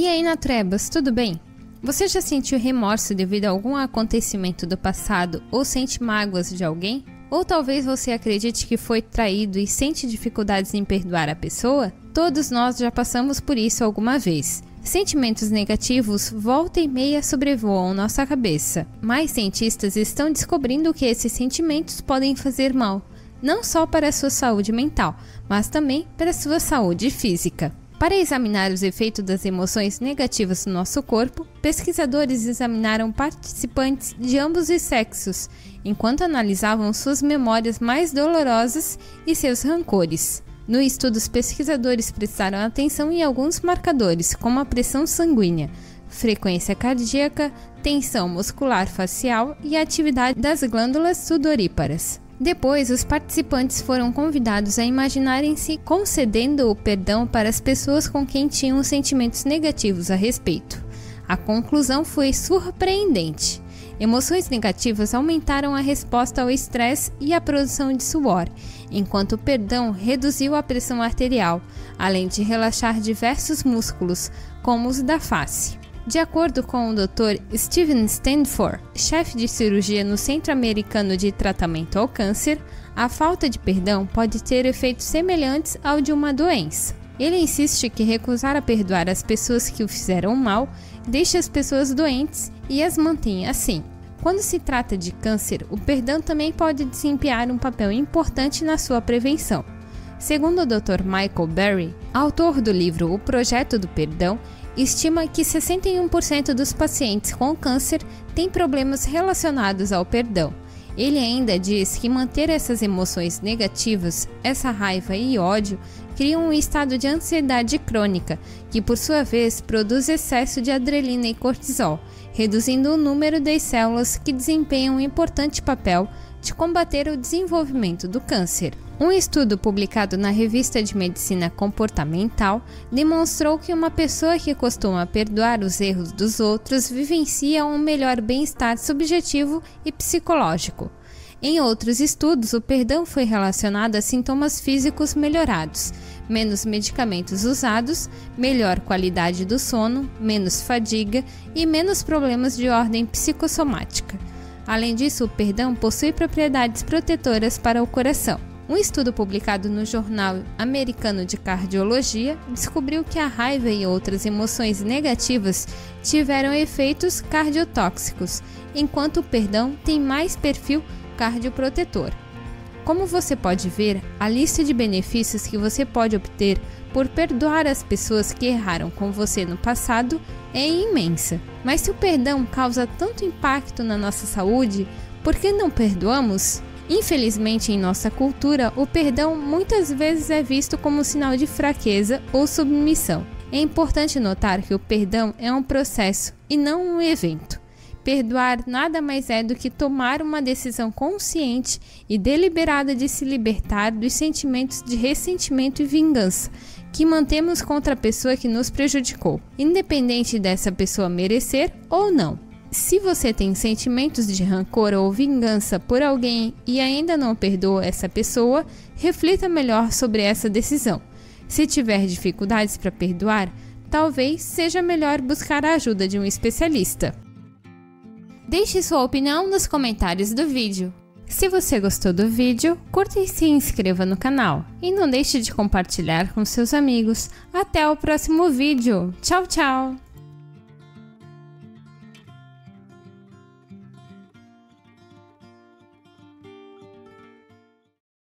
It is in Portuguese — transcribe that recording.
E aí, Naturebas, tudo bem? Você já sentiu remorso devido a algum acontecimento do passado ou sente mágoas de alguém? Ou talvez você acredite que foi traído e sente dificuldades em perdoar a pessoa? Todos nós já passamos por isso alguma vez. Sentimentos negativos volta e meia sobrevoam nossa cabeça. Mais cientistas estão descobrindo que esses sentimentos podem fazer mal, não só para a sua saúde mental, mas também para a sua saúde física. Para examinar os efeitos das emoções negativas no nosso corpo, pesquisadores examinaram participantes de ambos os sexos, enquanto analisavam suas memórias mais dolorosas e seus rancores. No estudo, os pesquisadores prestaram atenção em alguns marcadores, como a pressão sanguínea, frequência cardíaca, tensão muscular facial e a atividade das glândulas sudoríparas. Depois, os participantes foram convidados a imaginarem-se concedendo o perdão para as pessoas com quem tinham sentimentos negativos a respeito. A conclusão foi surpreendente. Emoções negativas aumentaram a resposta ao estresse e a produção de suor, enquanto o perdão reduziu a pressão arterial, além de relaxar diversos músculos, como os da face. De acordo com o Dr. Steven Stanford, chefe de cirurgia no Centro Americano de Tratamento ao Câncer, a falta de perdão pode ter efeitos semelhantes ao de uma doença. Ele insiste que recusar a perdoar as pessoas que o fizeram mal deixa as pessoas doentes e as mantém assim. Quando se trata de câncer, o perdão também pode desempenhar um papel importante na sua prevenção. Segundo o Dr. Michael Berry, autor do livro O Projeto do Perdão, estima que 61% dos pacientes com câncer têm problemas relacionados ao perdão. Ele ainda diz que manter essas emoções negativas, essa raiva e ódio, criam um estado de ansiedade crônica, que por sua vez produz excesso de adrenalina e cortisol, reduzindo o número das células que desempenham um importante papel de combater o desenvolvimento do câncer. Um estudo publicado na Revista de Medicina Comportamental demonstrou que uma pessoa que costuma perdoar os erros dos outros vivencia um melhor bem-estar subjetivo e psicológico. Em outros estudos, o perdão foi relacionado a sintomas físicos melhorados, menos medicamentos usados, melhor qualidade do sono, menos fadiga e menos problemas de ordem psicossomática. Além disso, o perdão possui propriedades protetoras para o coração. Um estudo publicado no Jornal Americano de Cardiologia descobriu que a raiva e outras emoções negativas tiveram efeitos cardiotóxicos, enquanto o perdão tem mais perfil cardioprotetor. Como você pode ver, a lista de benefícios que você pode obter por perdoar as pessoas que erraram com você no passado é imensa. Mas se o perdão causa tanto impacto na nossa saúde, por que não perdoamos? Infelizmente, em nossa cultura, o perdão muitas vezes é visto como sinal de fraqueza ou submissão. É importante notar que o perdão é um processo e não um evento. Perdoar nada mais é do que tomar uma decisão consciente e deliberada de se libertar dos sentimentos de ressentimento e vingança que mantemos contra a pessoa que nos prejudicou, independente dessa pessoa merecer ou não. Se você tem sentimentos de rancor ou vingança por alguém e ainda não perdoa essa pessoa, reflita melhor sobre essa decisão. Se tiver dificuldades para perdoar, talvez seja melhor buscar a ajuda de um especialista. Deixe sua opinião nos comentários do vídeo. Se você gostou do vídeo, curta e se inscreva no canal. E não deixe de compartilhar com seus amigos. Até o próximo vídeo. Tchau, tchau!